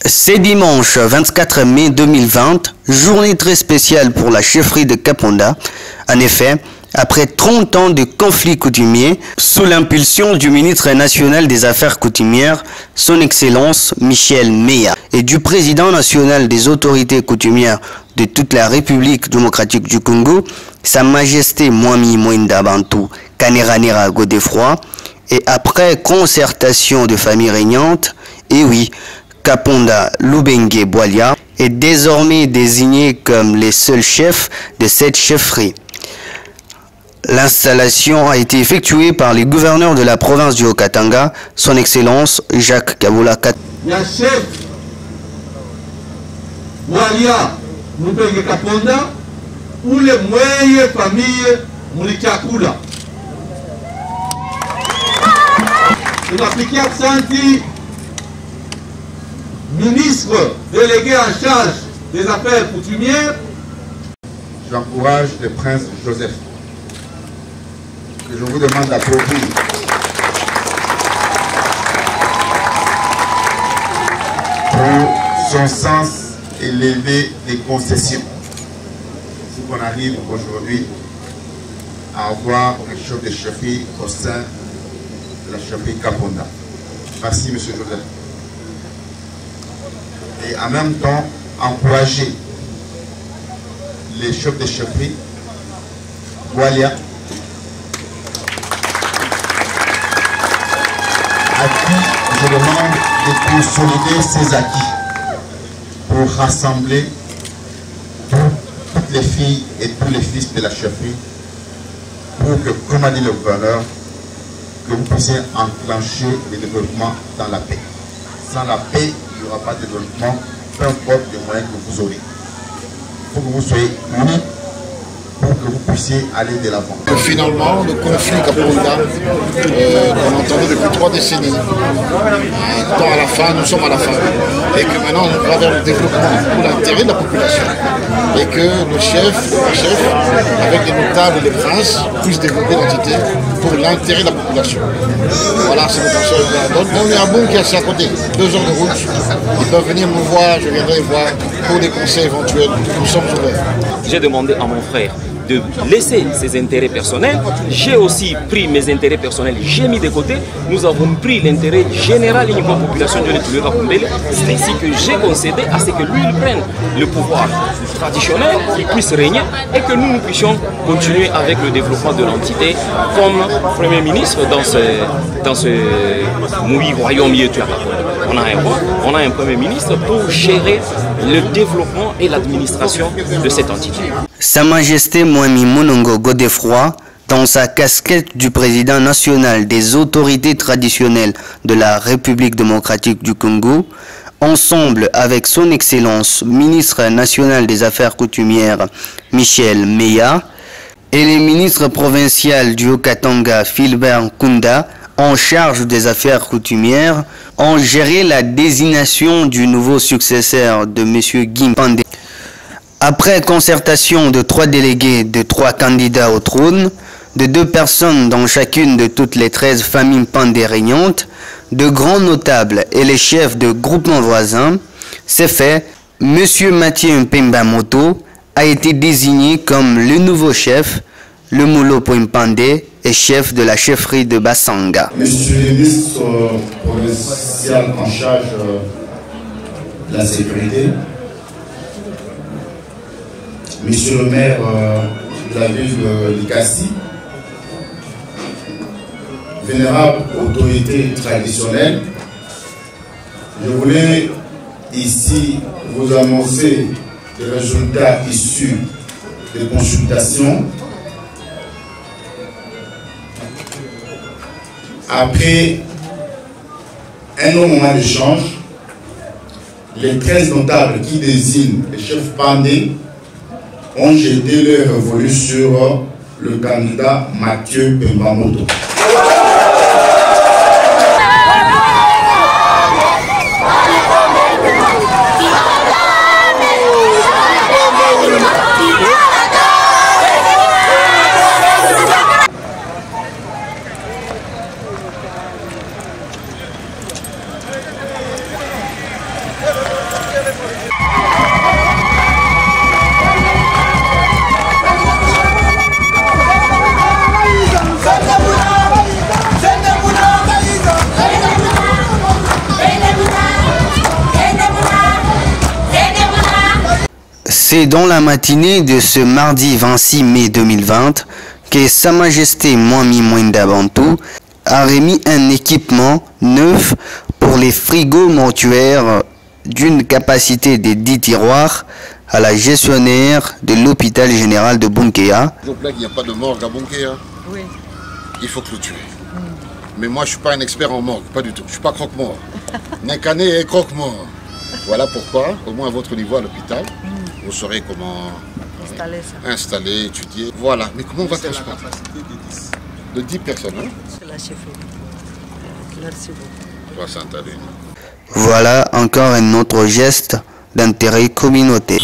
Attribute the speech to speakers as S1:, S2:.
S1: C'est dimanche 24 mai 2020, journée très spéciale pour la chefferie de Kaponda. En effet, après 30 ans de conflits coutumiers, sous l'impulsion du ministre national des Affaires coutumières, son Excellence Michel Meya, et du président national des autorités coutumières de toute la République démocratique du Congo, Sa Majesté Mwami Mwenda Bantu Kaneranera Godefroy, et après concertation de familles régnantes, et oui, Kaponda Lubengue Bwalia est désormais désigné comme les seuls chefs de cette chefferie. L'installation a été effectuée par les gouverneurs de la province du Haut-Katanga, son Excellence Jacques Kabula Kat.
S2: chef Bwalia Lubengue Kaponda ou les moyennes familles Moulikiakula. Nous appliquons Santi, ministre délégué en charge des affaires coutumières.
S3: J'encourage le prince Joseph, que je vous demande d'applaudir. Pour son sens élevé des concessions. Si on arrive aujourd'hui à avoir un chef de chefferie au sein de la chefferie Kaponda. Merci, M. Joseph. Et en même temps, encourager les chefs de chefferie, Bwalia, à qui je demande de consolider ses acquis pour rassembler toutes les filles et tous les fils de la chefferie pour que, comme a dit le gouverneur, que vous puissiez enclencher le développement dans la paix. Sans la paix, il n'y aura pas de développement, peu importe les moyens que vous aurez. Il faut que vous soyez unis pour que vous puissiez aller de l'avant.
S4: Finalement, le conflit Kaponda, qu'on entendait depuis 3 décennies, étant à la fin, nous sommes à la fin, et que maintenant on va vers le développement pour l'intérêt de la population, et que le chef, avec les notables et les princes, puissent développer l'entité pour l'intérêt de la population. Voilà, c'est le conseil. Donc on est à Bon qui est assis à côté, 2 heures de route, ils peuvent venir me voir, je viendrai voir pour des conseils éventuels, nous sommes ouverts.
S5: J'ai demandé à mon frère de laisser ses intérêts personnels. J'ai aussi pris mes intérêts personnels, j'ai mis de côté. Nous avons pris l'intérêt général uniquement de la population de l'État. C'est ainsi que j'ai concédé à ce que lui il prenne le pouvoir traditionnel, qu'il puisse régner et que nous puissions continuer avec le développement de l'entité comme Premier ministre dans ce royaume. On a un roi, on a un Premier ministre pour gérer le développement et l'administration de cette entité.
S1: Sa Majesté Mwami Monongo Godefroy, dans sa casquette du président national des autorités traditionnelles de la République démocratique du Congo, ensemble avec son Excellence ministre national des Affaires coutumières Michel Meya et les ministres provinciaux du Haut-Katanga Philbert Kunda, en charge des affaires coutumières, ont géré la désignation du nouveau successeur de M. Guy Pandé. Après concertation de 3 délégués de 3 candidats au trône, de 2 personnes dans chacune de toutes les 13 familles pandé régnantes, de grands notables et les chefs de groupements voisins, c'est fait, M. Mathieu Mpemba Moto a été désigné comme le nouveau chef, le Moulo Poimpandé et chef de la chefferie de Bassanga.
S6: Monsieur le ministre provincial en charge de la sécurité, Monsieur le maire de la ville de Likasi, vénérable autorité traditionnelle, je voulais ici vous annoncer les résultats issus des consultations. Après un long moment d'échange, les 13 notables qui désignent les chefs pandés ont jeté leur revolu sur le candidat Mathieu Pembamoto.
S1: C'est dans la matinée de ce mardi 26 mai 2020 que Sa Majesté Mwami Mwenda Bantou a remis un équipement neuf pour les frigos mortuaires d'une capacité de 10 tiroirs à la gestionnaire de l'hôpital général de Bunkea.
S4: Il n'y a pas de morgue à Bunkea. Oui. Il faut clôturer. Mais moi, je ne suis pas un expert en morgue, pas du tout. Je ne suis pas croque-mort. Nakané est croque-mort. Voilà pourquoi, au moins à votre niveau à l'hôpital, vous saurez comment installer, étudier. Voilà, mais comment on va transporter de 10 personnes, hein? C'est la chefferie. Merci beaucoup.
S1: Voilà encore un autre geste d'intérêt communautaire.